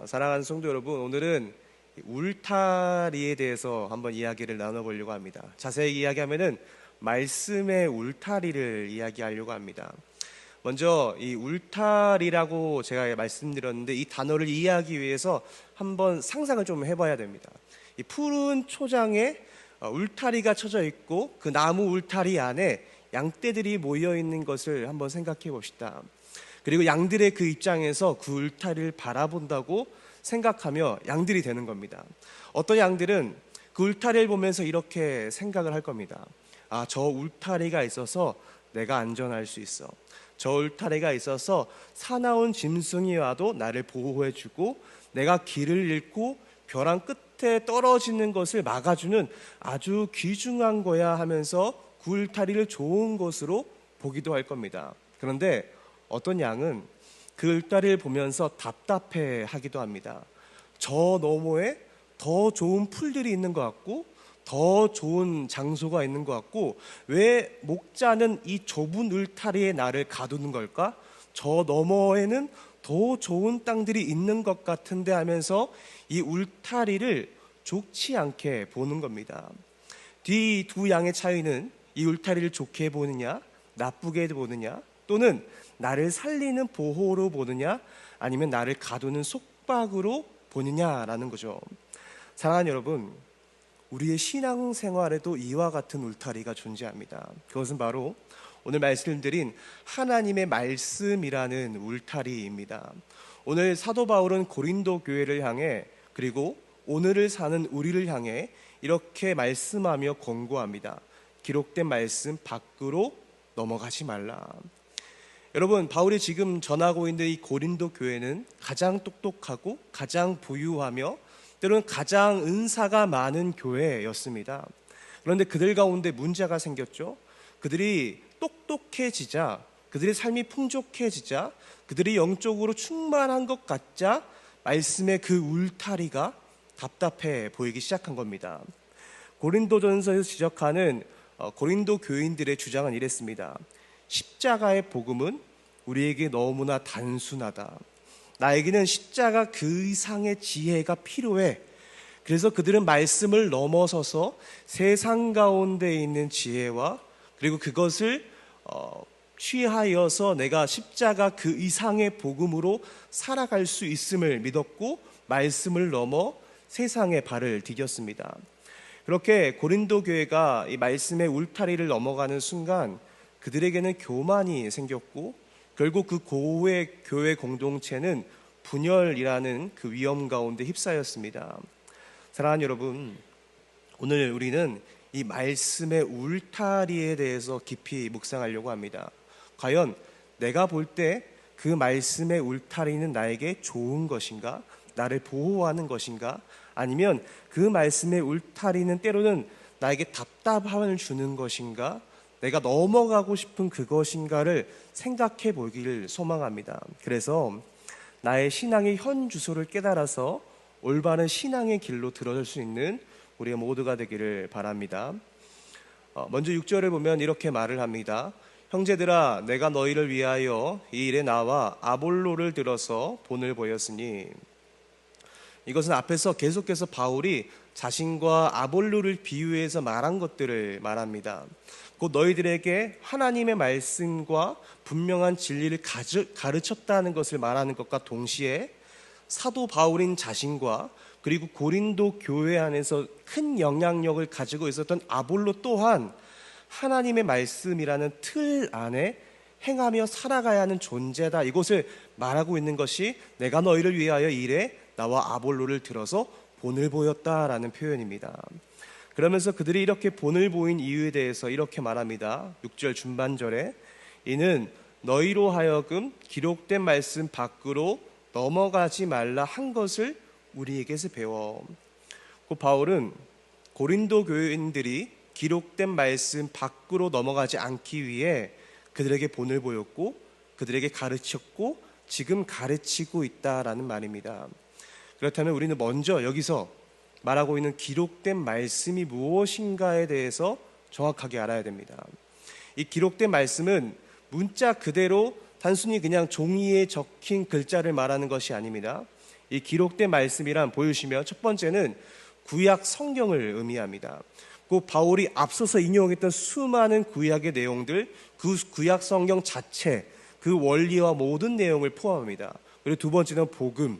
사랑하는 성도 여러분, 오늘은 울타리에 대해서 한번 이야기를 나눠보려고 합니다. 자세히 이야기하면은 말씀의 울타리를 이야기하려고 합니다. 먼저 이 울타리라고 제가 말씀드렸는데, 이 단어를 이해하기 위해서 한번 상상을 좀 해봐야 됩니다. 이 푸른 초장에 울타리가 쳐져 있고, 그 나무 울타리 안에 양떼들이 모여 있는 것을 한번 생각해 봅시다. 그리고 양들의 그 입장에서 그 울타리를 바라본다고 생각하며 양들이 되는 겁니다. 어떤 양들은 그 울타리를 보면서 이렇게 생각을 할 겁니다. 아, 저 울타리가 있어서 내가 안전할 수 있어. 저 울타리가 있어서 사나운 짐승이 와도 나를 보호해주고, 내가 길을 잃고 벼랑 끝에 떨어지는 것을 막아주는 아주 귀중한 거야 하면서 그 울타리를 좋은 것으로 보기도 할 겁니다. 그런데 어떤 양은 그 울타리를 보면서 답답해 하기도 합니다. 저 너머에 더 좋은 풀들이 있는 것 같고, 더 좋은 장소가 있는 것 같고, 왜 목자는 이 좁은 울타리에 나를 가두는 걸까? 저 너머에는 더 좋은 땅들이 있는 것 같은데 하면서 이 울타리를 좋지 않게 보는 겁니다. 이 두 양의 차이는 이 울타리를 좋게 보느냐, 나쁘게 보느냐, 또는 나를 살리는 보호로 보느냐, 아니면 나를 가두는 속박으로 보느냐라는 거죠. 사랑하는 여러분, 우리의 신앙생활에도 이와 같은 울타리가 존재합니다. 그것은 바로 오늘 말씀드린 하나님의 말씀이라는 울타리입니다. 오늘 사도 바울은 고린도 교회를 향해, 그리고 오늘을 사는 우리를 향해 이렇게 말씀하며 권고합니다. 기록된 말씀 밖으로 넘어가지 말라. 여러분, 바울이 지금 전하고 있는 이 고린도 교회는 가장 똑똑하고 가장 부유하며 때로는 가장 은사가 많은 교회였습니다. 그런데 그들 가운데 문제가 생겼죠. 그들이 똑똑해지자, 그들의 삶이 풍족해지자, 그들이 영적으로 충만한 것 같자 말씀의 그 울타리가 답답해 보이기 시작한 겁니다. 고린도전서에서 지적하는 고린도 교인들의 주장은 이랬습니다. 십자가의 복음은 우리에게 너무나 단순하다. 나에게는 십자가 그 이상의 지혜가 필요해. 그래서 그들은 말씀을 넘어서서 세상 가운데 있는 지혜와, 그리고 그것을 취하여서 내가 십자가 그 이상의 복음으로 살아갈 수 있음을 믿었고, 말씀을 넘어 세상에 발을 디뎠습니다. 그렇게 고린도 교회가 이 말씀의 울타리를 넘어가는 순간 그들에게는 교만이 생겼고, 결국 그 교회 공동체는 분열이라는 그 위험 가운데 휩싸였습니다. 사랑하는 여러분, 오늘 우리는 이 말씀의 울타리에 대해서 깊이 묵상하려고 합니다. 과연 내가 볼 때 그 말씀의 울타리는 나에게 좋은 것인가? 나를 보호하는 것인가? 아니면 그 말씀의 울타리는 때로는 나에게 답답함을 주는 것인가? 내가 넘어가고 싶은 그것인가를 생각해 보기를 소망합니다. 그래서 나의 신앙의 현 주소를 깨달아서 올바른 신앙의 길로 들어설 수 있는 우리 모두가 되기를 바랍니다. 먼저 6절을 보면 이렇게 말을 합니다. 형제들아, 내가 너희를 위하여 이 일에 나와 아볼로를 들어서 본을 보였으니. 이것은 앞에서 계속해서 바울이 자신과 아볼로를 비유해서 말한 것들을 말합니다. 곧 너희들에게 하나님의 말씀과 분명한 진리를 가르쳤다는 것을 말하는 것과 동시에 사도 바울인 자신과, 그리고 고린도 교회 안에서 큰 영향력을 가지고 있었던 아볼로 또한 하나님의 말씀이라는 틀 안에 행하며 살아가야 하는 존재다, 이것을 말하고 있는 것이 내가 너희를 위하여 이래 나와 아볼로를 들어서 본을 보였다라는 표현입니다. 그러면서 그들이 이렇게 본을 보인 이유에 대해서 이렇게 말합니다. 6절 중반절에 이는 너희로 하여금 기록된 말씀 밖으로 넘어가지 말라 한 것을 우리에게서 배워. 그 바울은 고린도 교인들이 기록된 말씀 밖으로 넘어가지 않기 위해 그들에게 본을 보였고, 그들에게 가르쳤고, 지금 가르치고 있다라는 말입니다. 그렇다면 우리는 먼저 여기서 말하고 있는 기록된 말씀이 무엇인가에 대해서 정확하게 알아야 됩니다. 이 기록된 말씀은 문자 그대로 단순히 그냥 종이에 적힌 글자를 말하는 것이 아닙니다. 이 기록된 말씀이란 보여주시면 첫 번째는 구약 성경을 의미합니다. 그 바울이 앞서서 인용했던 수많은 구약의 내용들, 그 구약 성경 자체, 그 원리와 모든 내용을 포함합니다. 그리고 두 번째는 복음,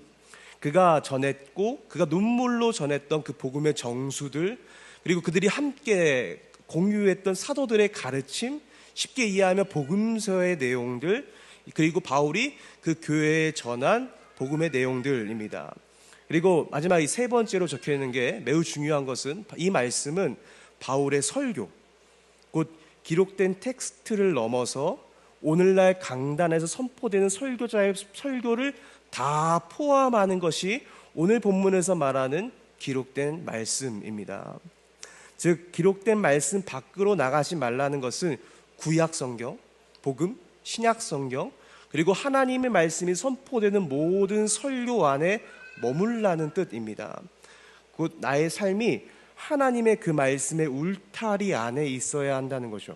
그가 전했고 그가 눈물로 전했던 그 복음의 정수들, 그리고 그들이 함께 공유했던 사도들의 가르침, 쉽게 이해하면 복음서의 내용들, 그리고 바울이 그 교회에 전한 복음의 내용들입니다. 그리고 마지막 이 세 번째로 적혀 있는 게 매우 중요한 것은 이 말씀은 바울의 설교, 곧 기록된 텍스트를 넘어서 오늘날 강단에서 선포되는 설교자의 설교를 다 포함하는 것이 오늘 본문에서 말하는 기록된 말씀입니다. 즉 기록된 말씀 밖으로 나가지 말라는 것은 구약 성경, 복음, 신약 성경, 그리고 하나님의 말씀이 선포되는 모든 설교 안에 머물라는 뜻입니다. 곧 나의 삶이 하나님의 그 말씀의 울타리 안에 있어야 한다는 거죠.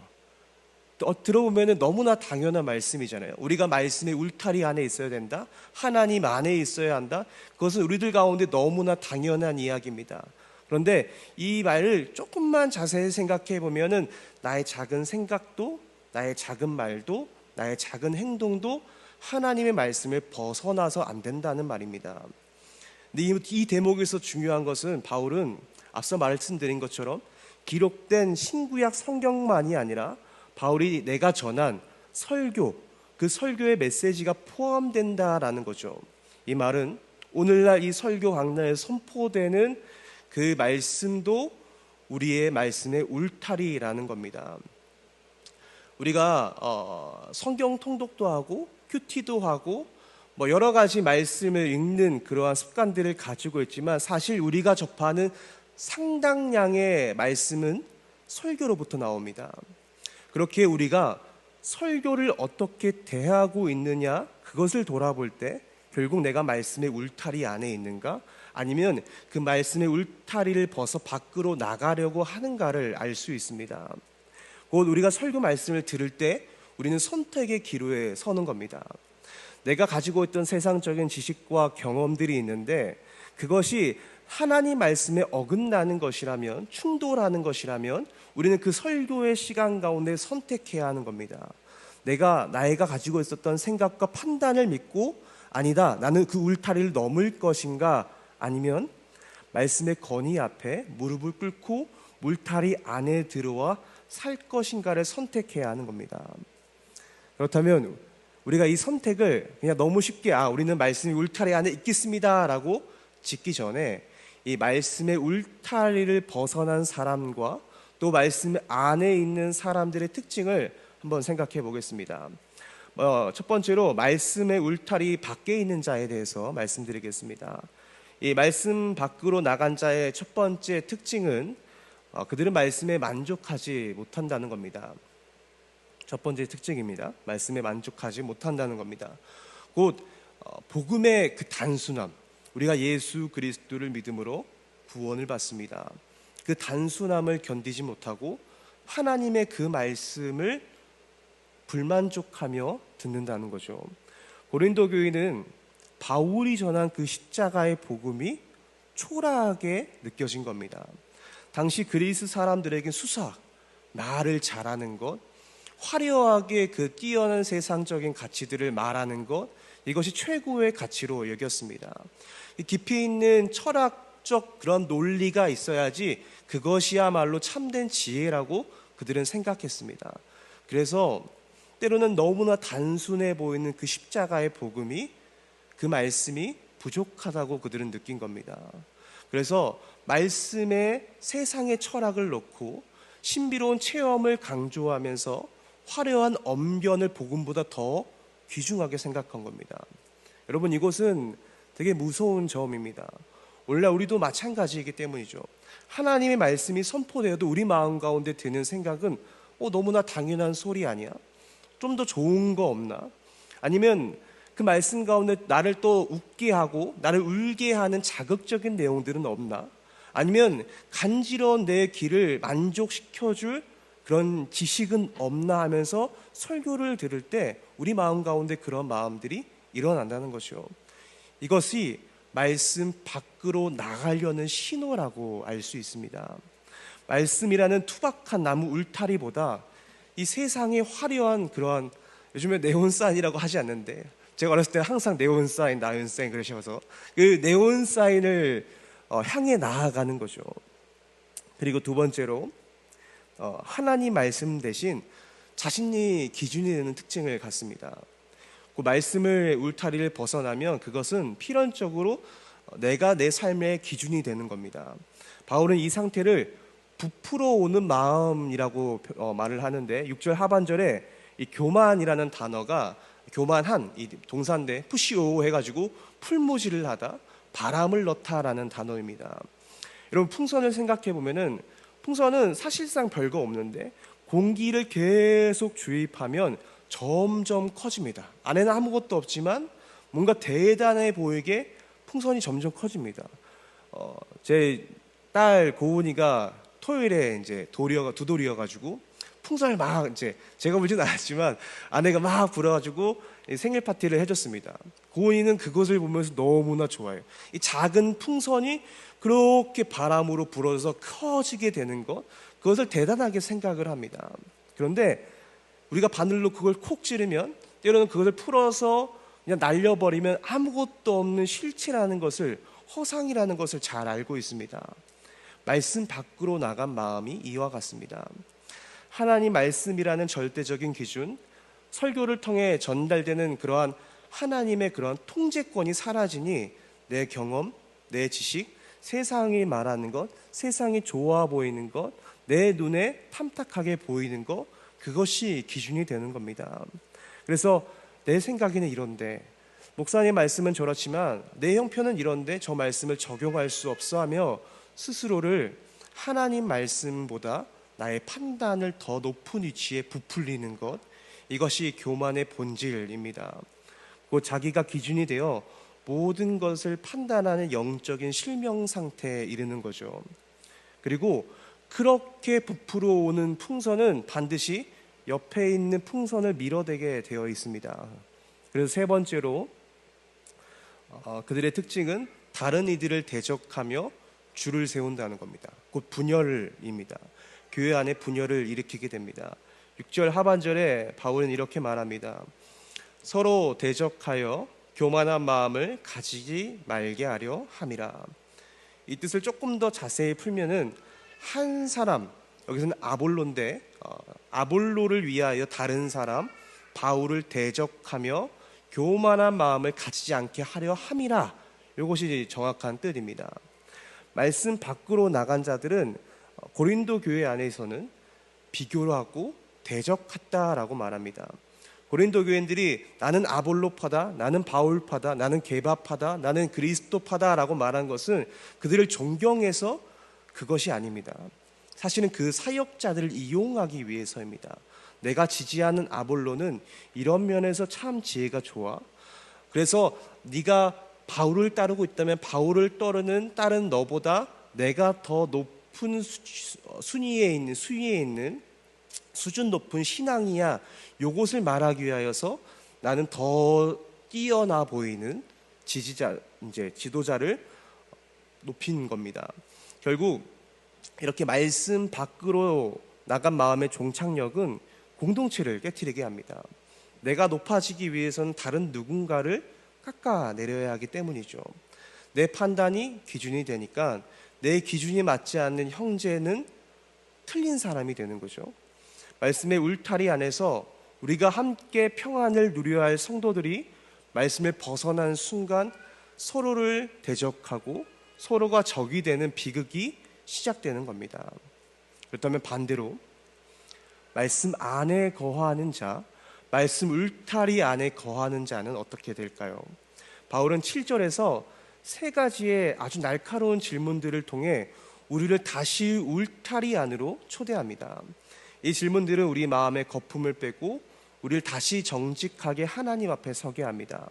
들어보면 너무나 당연한 말씀이잖아요. 우리가 말씀의 울타리 안에 있어야 된다, 하나님 안에 있어야 한다. 그것은 우리들 가운데 너무나 당연한 이야기입니다. 그런데 이 말을 조금만 자세히 생각해 보면은 나의 작은 생각도, 나의 작은 말도, 나의 작은 행동도 하나님의 말씀을 벗어나서 안 된다는 말입니다. 근데 이 대목에서 중요한 것은 바울은 앞서 말씀드린 것처럼 기록된 신구약 성경만이 아니라 바울이 내가 전한 설교, 그 설교의 메시지가 포함된다라는 거죠. 이 말은 오늘날 이 설교 강단에서 선포되는 그 말씀도 우리의 말씀의 울타리라는 겁니다. 우리가 성경 통독도 하고 큐티도 하고 뭐 여러 가지 말씀을 읽는 그러한 습관들을 가지고 있지만 사실 우리가 접하는 상당량의 말씀은 설교로부터 나옵니다. 그렇게 우리가 설교를 어떻게 대하고 있느냐, 그것을 돌아볼 때 결국 내가 말씀의 울타리 안에 있는가, 아니면 그 말씀의 울타리를 벗어 밖으로 나가려고 하는가를 알 수 있습니다. 곧 우리가 설교 말씀을 들을 때 우리는 선택의 기로에 서는 겁니다. 내가 가지고 있던 세상적인 지식과 경험들이 있는데 그것이 하나님 말씀에 어긋나는 것이라면, 충돌하는 것이라면 우리는 그 설교의 시간 가운데 선택해야 하는 겁니다. 내가 가지고 있었던 생각과 판단을 믿고 아니다, 나는 그 울타리를 넘을 것인가, 아니면 말씀의 건의 앞에 무릎을 꿇고 울타리 안에 들어와 살 것인가를 선택해야 하는 겁니다. 그렇다면 우리가 이 선택을 그냥 너무 쉽게 우리는 말씀이 울타리 안에 있겠습니다 라고 짓기 전에 이 말씀의 울타리를 벗어난 사람과 또 말씀 안에 있는 사람들의 특징을 한번 생각해 보겠습니다. 첫 번째로 말씀의 울타리 밖에 있는 자에 대해서 말씀드리겠습니다. 이 말씀 밖으로 나간 자의 첫 번째 특징은 그들은 말씀에 만족하지 못한다는 겁니다. 첫 번째 특징입니다. 말씀에 만족하지 못한다는 겁니다. 곧 복음의 그 단순함, 우리가 예수 그리스도를 믿음으로 구원을 받습니다. 그 단순함을 견디지 못하고 하나님의 그 말씀을 불만족하며 듣는다는 거죠. 고린도 교회는 바울이 전한 그 십자가의 복음이 초라하게 느껴진 겁니다. 당시 그리스 사람들에게 수사, 말을 잘하는 것, 화려하게 그 뛰어난 세상적인 가치들을 말하는 것, 이것이 최고의 가치로 여겼습니다. 깊이 있는 철학적 그런 논리가 있어야지 그것이야말로 참된 지혜라고 그들은 생각했습니다. 그래서 때로는 너무나 단순해 보이는 그 십자가의 복음이, 그 말씀이 부족하다고 그들은 느낀 겁니다. 그래서 말씀에 세상의 철학을 놓고 신비로운 체험을 강조하면서 화려한 언변을 복음보다 더 귀중하게 생각한 겁니다. 여러분, 이것은 되게 무서운 점입니다. 원래 우리도 마찬가지이기 때문이죠. 하나님의 말씀이 선포되어도 우리 마음 가운데 드는 생각은 너무나 당연한 소리 아니야? 좀 더 좋은 거 없나? 아니면 그 말씀 가운데 나를 또 웃게 하고 나를 울게 하는 자극적인 내용들은 없나? 아니면 간지러운 내 귀를 만족시켜줄 그런 지식은 없나 하면서 설교를 들을 때 우리 마음 가운데 그런 마음들이 일어난다는 것이요. 이것이 말씀 밖으로 나가려는 신호라고 알 수 있습니다. 말씀이라는 투박한 나무 울타리보다 이 세상의 화려한 그러한, 요즘에 네온사인이라고 하지 않는데 제가 어렸을 때 항상 네온사인, 나은사인 그러셔서 그 네온사인을 향해 나아가는 거죠. 그리고 두 번째로 하나님 말씀 대신 자신이 기준이 되는 특징을 갖습니다. 그 말씀을 울타리를 벗어나면 그것은 필연적으로 내가 내 삶의 기준이 되는 겁니다. 바울은 이 상태를 부풀어 오는 마음이라고 말을 하는데 6절 하반절에 이 교만이라는 단어가 교만한 이 동사인데 푸시오 해가지고 풀무지를 하다, 바람을 넣다라는 단어입니다. 여러분, 풍선을 생각해 보면은 풍선은 사실상 별거 없는데 공기를 계속 주입하면 점점 커집니다. 안에는 아무것도 없지만 뭔가 대단해 보이게 풍선이 점점 커집니다. 제 딸 고은이가 토요일에 이제 두돌이여가지고 풍선을 막 이제 제가 불진 않았지만 아내가 막 불어가지고 생일 파티를 해줬습니다. 고은이는 그것을 보면서 너무나 좋아해요. 이 작은 풍선이 그렇게 바람으로 불어서 커지게 되는 것, 그것을 대단하게 생각을 합니다. 그런데 우리가 바늘로 그걸 콕 찌르면 때로는 그것을 풀어서 그냥 날려버리면 아무것도 없는 실체라는 것을, 허상이라는 것을 잘 알고 있습니다. 말씀 밖으로 나간 마음이 이와 같습니다. 하나님 말씀이라는 절대적인 기준, 설교를 통해 전달되는 그러한 하나님의 그러한 통제권이 사라지니 내 경험, 내 지식, 세상이 말하는 것, 세상이 좋아 보이는 것, 내 눈에 탐탁하게 보이는 것, 그것이 기준이 되는 겁니다. 그래서 내 생각에는 이런데, 목사님 말씀은 저렇지만 내 형편은 이런데 저 말씀을 적용할 수 없어 하며 스스로를 하나님 말씀보다 나의 판단을 더 높은 위치에 부풀리는 것, 이것이 교만의 본질입니다. 곧 자기가 기준이 되어 모든 것을 판단하는 영적인 실명 상태에 이르는 거죠. 그리고 그렇게 부풀어 오는 풍선은 반드시 옆에 있는 풍선을 밀어대게 되어 있습니다. 그래서 세 번째로 그들의 특징은 다른 이들을 대적하며 줄을 세운다는 겁니다. 곧 분열입니다. 교회 안에 분열을 일으키게 됩니다. 6절 하반절에 바울은 이렇게 말합니다. 서로 대적하여 교만한 마음을 가지지 말게 하려 함이라. 이 뜻을 조금 더 자세히 풀면은 한 사람, 여기서는 아볼로인데 아볼로를 위하여 다른 사람 바울을 대적하며 교만한 마음을 가지지 않게 하려 함이라. 이것이 정확한 뜻입니다. 말씀 밖으로 나간 자들은 고린도 교회 안에서는 비교를 하고 대적했다라고 말합니다. 고린도 교인들이 나는 아볼로파다, 나는 바울파다, 나는 게바파다, 나는 그리스도파다라고 말한 것은 그들을 존경해서 그것이 아닙니다. 사실은 그 사역자들을 이용하기 위해서입니다. 내가 지지하는 아볼로는 이런 면에서 참 지혜가 좋아. 그래서 네가 바울을 따르고 있다면 바울을 따르는 너보다 내가 더 높은 수위에 있는 수준 높은 신앙이야. 요것을 말하기 위하여서 나는 더 뛰어나 보이는 지도자를 높인 겁니다. 결국 이렇게 말씀 밖으로 나간 마음의 종착역은 공동체를 깨트리게 합니다. 내가 높아지기 위해서는 다른 누군가를 깎아내려야 하기 때문이죠. 내 판단이 기준이 되니까 내 기준이 맞지 않는 형제는 틀린 사람이 되는 거죠. 말씀의 울타리 안에서 우리가 함께 평안을 누려야 할 성도들이 말씀을 벗어난 순간 서로를 대적하고 서로가 적이 되는 비극이 시작되는 겁니다. 그렇다면 반대로 말씀 안에 거하는 자, 말씀 울타리 안에 거하는 자는 어떻게 될까요? 바울은 7절에서 세 가지의 아주 날카로운 질문들을 통해 우리를 다시 울타리 안으로 초대합니다. 이 질문들은 우리 마음의 거품을 빼고 우리를 다시 정직하게 하나님 앞에 서게 합니다.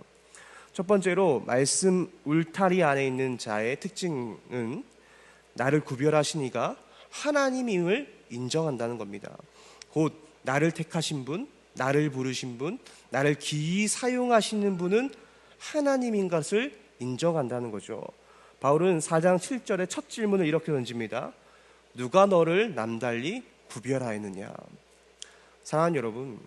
첫 번째로 말씀 울타리 안에 있는 자의 특징은 나를 구별하신 이가 하나님임을 인정한다는 겁니다. 곧 나를 택하신 분, 나를 부르신 분, 나를 기이 사용하시는 분은 하나님인 것을 인정한다는 거죠. 바울은 4장 7절의 첫 질문을 이렇게 던집니다. 누가 너를 남달리 구별하였느냐. 사랑하는 여러분,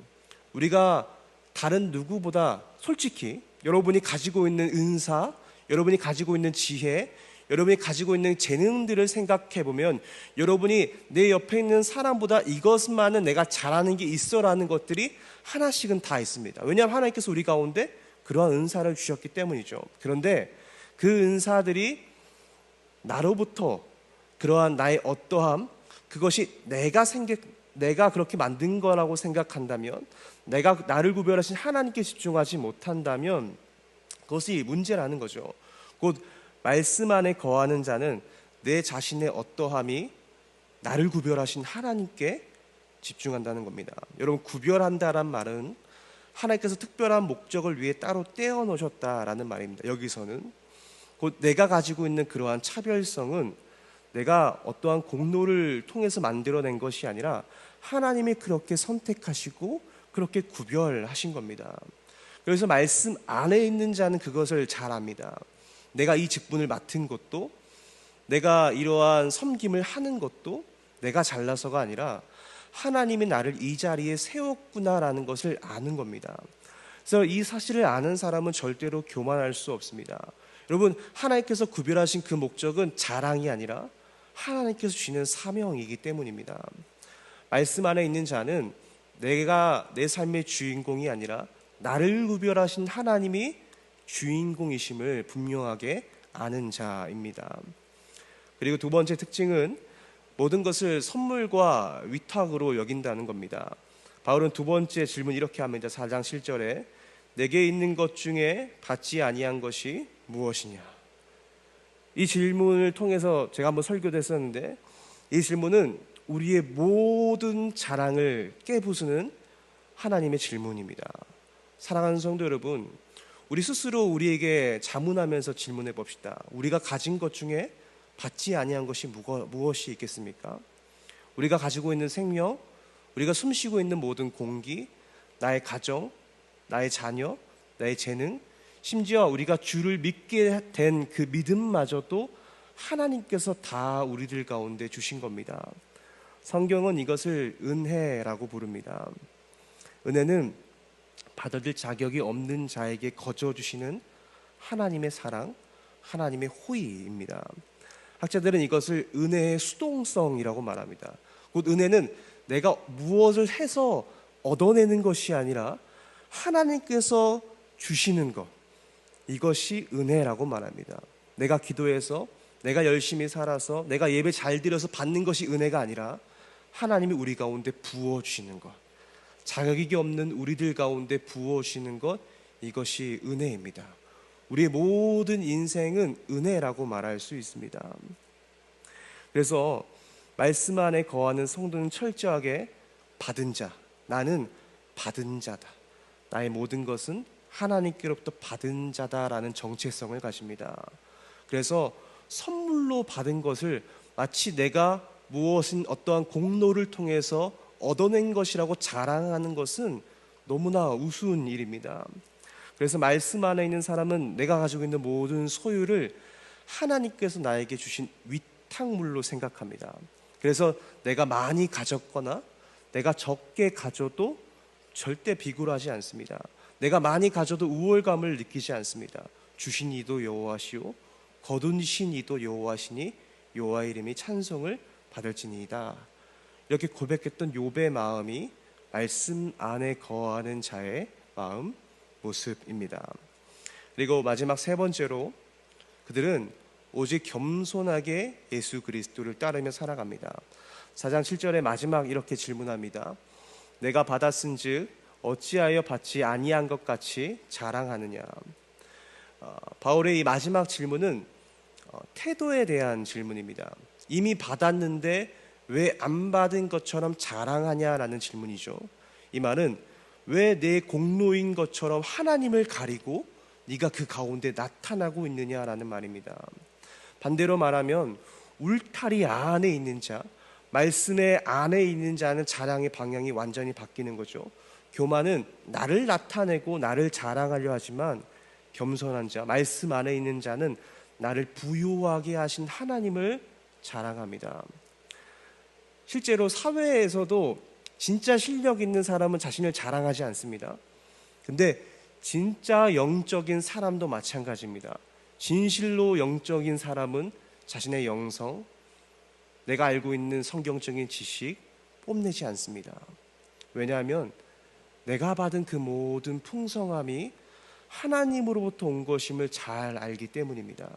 우리가 다른 누구보다 솔직히 여러분이 가지고 있는 은사, 여러분이 가지고 있는 지혜, 여러분이 가지고 있는 재능들을 생각해 보면 여러분이 내 옆에 있는 사람보다 이것만은 내가 잘하는 게 있어라는 것들이 하나씩은 다 있습니다. 왜냐하면 하나님께서 우리 가운데 그러한 은사를 주셨기 때문이죠. 그런데 그 은사들이 나로부터 그러한 나의 어떠함, 그것이 내가 그렇게 만든 거라고 생각한다면, 내가 나를 구별하신 하나님께 집중하지 못한다면 그것이 문제라는 거죠. 곧 말씀 안에 거하는 자는 내 자신의 어떠함이 나를 구별하신 하나님께 집중한다는 겁니다. 여러분, 구별한다란 말은 하나님께서 특별한 목적을 위해 따로 떼어 놓으셨다라는 말입니다. 여기서는 곧 내가 가지고 있는 그러한 차별성은 내가 어떠한 공로를 통해서 만들어낸 것이 아니라 하나님이 그렇게 선택하시고 그렇게 구별하신 겁니다. 그래서 말씀 안에 있는 자는 그것을 잘 압니다. 내가 이 직분을 맡은 것도, 내가 이러한 섬김을 하는 것도 내가 잘나서가 아니라 하나님이 나를 이 자리에 세웠구나라는 것을 아는 겁니다. 그래서 이 사실을 아는 사람은 절대로 교만할 수 없습니다. 여러분, 하나님께서 구별하신 그 목적은 자랑이 아니라 하나님께서 주시는 사명이기 때문입니다. 말씀 안에 있는 자는 내가 내 삶의 주인공이 아니라 나를 구별하신 하나님이 주인공이심을 분명하게 아는 자입니다. 그리고 두 번째 특징은 모든 것을 선물과 위탁으로 여긴다는 겁니다. 바울은 두 번째 질문 이렇게 합니다. 4장 7절에 내게 있는 것 중에 받지 아니한 것이 무엇이냐. 이 질문을 통해서 제가 한번 설교도 했었는데, 이 질문은 우리의 모든 자랑을 깨부수는 하나님의 질문입니다. 사랑하는 성도 여러분, 우리 스스로 우리에게 자문하면서 질문해 봅시다. 우리가 가진 것 중에 받지 아니한 것이 무엇이 있겠습니까? 우리가 가지고 있는 생명, 우리가 숨쉬고 있는 모든 공기, 나의 가정, 나의 자녀, 나의 재능, 심지어 우리가 주를 믿게 된 그 믿음마저도 하나님께서 다 우리들 가운데 주신 겁니다. 성경은 이것을 은혜라고 부릅니다. 은혜는 받아들 자격이 없는 자에게 거저 주시는 하나님의 사랑, 하나님의 호의입니다. 학자들은 이것을 은혜의 수동성이라고 말합니다. 곧 은혜는 내가 무엇을 해서 얻어내는 것이 아니라 하나님께서 주시는 것, 이것이 은혜라고 말합니다. 내가 기도해서, 내가 열심히 살아서, 내가 예배 잘 드려서 받는 것이 은혜가 아니라 하나님이 우리 가운데 부어주시는 것, 자격이 없는 우리들 가운데 부어주시는 것, 이것이 은혜입니다. 우리의 모든 인생은 은혜라고 말할 수 있습니다. 그래서 말씀 안에 거하는 성도는 철저하게 받은 자, 나는 받은 자다, 나의 모든 것은 하나님께로부터 받은 자다라는 정체성을 가집니다. 그래서 선물로 받은 것을 마치 내가 무엇인 어떠한 공로를 통해서 얻어낸 것이라고 자랑하는 것은 너무나 우스운 일입니다. 그래서 말씀 안에 있는 사람은 내가 가지고 있는 모든 소유를 하나님께서 나에게 주신 위탁물로 생각합니다. 그래서 내가 많이 가졌거나 내가 적게 가져도 절대 비굴하지 않습니다. 내가 많이 가져도 우월감을 느끼지 않습니다. 주신 이도 여호와시오, 거두신 이도 여호와시니 여호와의 이름이 찬송을 받을지니이다. 이렇게 고백했던 욥의 마음이 말씀 안에 거하는 자의 마음, 모습입니다. 그리고 마지막 세 번째로 그들은 오직 겸손하게 예수 그리스도를 따르며 살아갑니다. 4장 7절에 마지막 이렇게 질문합니다. 내가 받았은즉 어찌하여 받지 아니한 것 같이 자랑하느냐. 바울의 이 마지막 질문은 태도에 대한 질문입니다. 이미 받았는데 왜 안 받은 것처럼 자랑하냐라는 질문이죠. 이 말은 왜 내 공로인 것처럼 하나님을 가리고 네가 그 가운데 나타나고 있느냐라는 말입니다. 반대로 말하면 울타리 안에 있는 자, 말씀의 안에 있는 자는 자랑의 방향이 완전히 바뀌는 거죠. 교만은 나를 나타내고 나를 자랑하려 하지만 겸손한 자, 말씀 안에 있는 자는 나를 부유하게 하신 하나님을 자랑합니다. 실제로 사회에서도 진짜 실력 있는 사람은 자신을 자랑하지 않습니다. 근데 진짜 영적인 사람도 마찬가지입니다. 진실로 영적인 사람은 자신의 영성, 내가 알고 있는 성경적인 지식 뽐내지 않습니다. 왜냐하면 내가 받은 그 모든 풍성함이 하나님으로부터 온 것임을 잘 알기 때문입니다.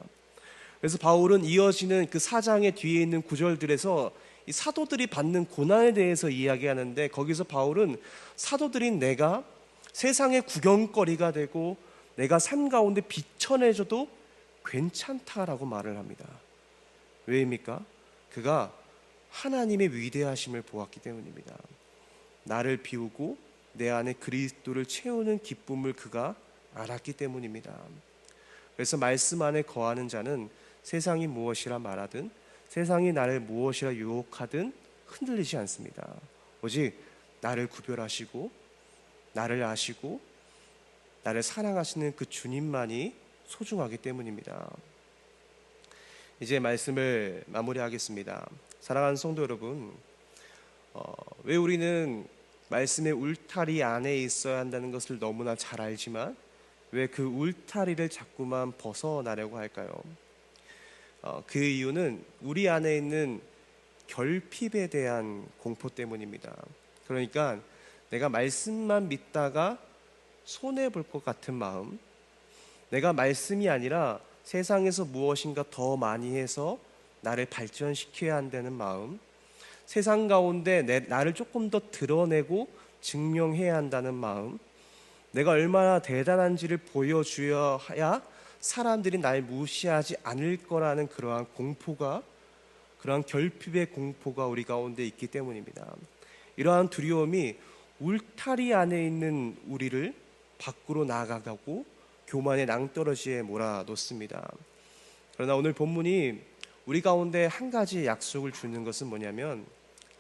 그래서 바울은 이어지는 그 4장의 뒤에 있는 구절들에서 이 사도들이 받는 고난에 대해서 이야기하는데, 거기서 바울은 사도들인 내가 세상의 구경거리가 되고 내가 삶 가운데 비천해져도 괜찮다라고 말을 합니다. 왜입니까? 그가 하나님의 위대하심을 보았기 때문입니다. 나를 비우고 내 안에 그리스도를 채우는 기쁨을 그가 알았기 때문입니다. 그래서 말씀 안에 거하는 자는 세상이 무엇이라 말하든, 세상이 나를 무엇이라 유혹하든 흔들리지 않습니다. 오직 나를 구별하시고 나를 아시고 나를 사랑하시는 그 주님만이 소중하기 때문입니다. 이제 말씀을 마무리하겠습니다. 사랑하는 성도 여러분, 왜 우리는 말씀의 울타리 안에 있어야 한다는 것을 너무나 잘 알지만 왜 그 울타리를 자꾸만 벗어나려고 할까요? 그 이유는 우리 안에 있는 결핍에 대한 공포 때문입니다. 그러니까 내가 말씀만 믿다가 손해볼 것 같은 마음, 내가 말씀이 아니라 세상에서 무엇인가 더 많이 해서 나를 발전시켜야 한다는 마음, 세상 가운데 나를 조금 더 드러내고 증명해야 한다는 마음, 내가 얼마나 대단한지를 보여줘야 사람들이 날 무시하지 않을 거라는 그러한 공포가, 그러한 결핍의 공포가 우리 가운데 있기 때문입니다. 이러한 두려움이 울타리 안에 있는 우리를 밖으로 나아가고 교만의 낭떠러지에 몰아놓습니다. 그러나 오늘 본문이 우리 가운데 한 가지 약속을 주는 것은 뭐냐면,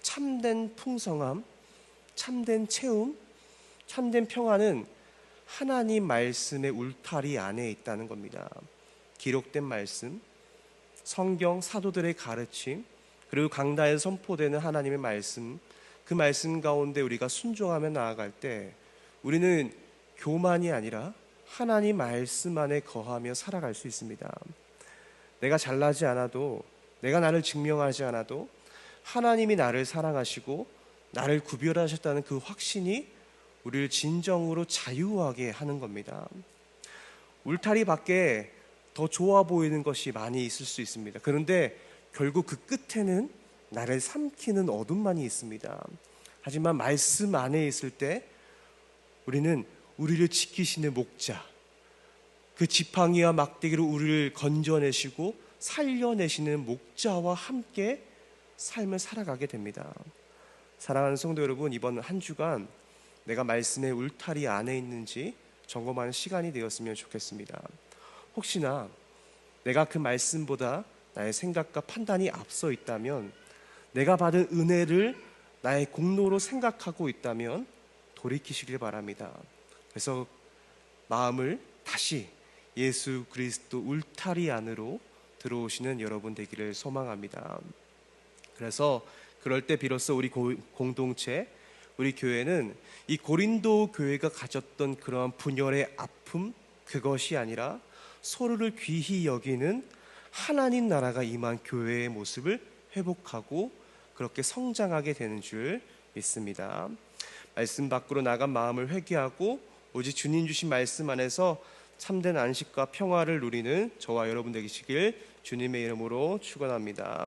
참된 풍성함, 참된 채움, 참된 평안은 하나님 말씀의 울타리 안에 있다는 겁니다. 기록된 말씀, 성경 사도들의 가르침, 그리고 강단에서 선포되는 하나님의 말씀, 그 말씀 가운데 우리가 순종하며 나아갈 때 우리는 교만이 아니라 하나님 말씀 안에 거하며 살아갈 수 있습니다. 내가 잘나지 않아도, 내가 나를 증명하지 않아도 하나님이 나를 사랑하시고 나를 구별하셨다는 그 확신이 우리를 진정으로 자유하게 하는 겁니다. 울타리 밖에 더 좋아 보이는 것이 많이 있을 수 있습니다. 그런데 결국 그 끝에는 나를 삼키는 어둠만이 있습니다. 하지만 말씀 안에 있을 때 우리는 우리를 지키시는 목자, 그 지팡이와 막대기로 우리를 건져내시고 살려내시는 목자와 함께 삶을 살아가게 됩니다. 사랑하는 성도 여러분, 이번 한 주간 내가 말씀의 울타리 안에 있는지 점검하는 시간이 되었으면 좋겠습니다. 혹시나 내가 그 말씀보다 나의 생각과 판단이 앞서 있다면, 내가 받은 은혜를 나의 공로로 생각하고 있다면 돌이키시길 바랍니다. 그래서 마음을 다시 예수 그리스도 울타리 안으로 들어오시는 여러분 되기를 소망합니다. 그래서 그럴 때 비로소 우리 공동체, 우리 교회는 이 고린도 교회가 가졌던 그러한 분열의 아픔, 그것이 아니라 서로를 귀히 여기는 하나님 나라가 임한 교회의 모습을 회복하고 그렇게 성장하게 되는 줄 믿습니다. 말씀 밖으로 나간 마음을 회개하고 오직 주님 주신 말씀 안에서 참된 안식과 평화를 누리는 저와 여러분 되시길 주님의 이름으로 축원합니다.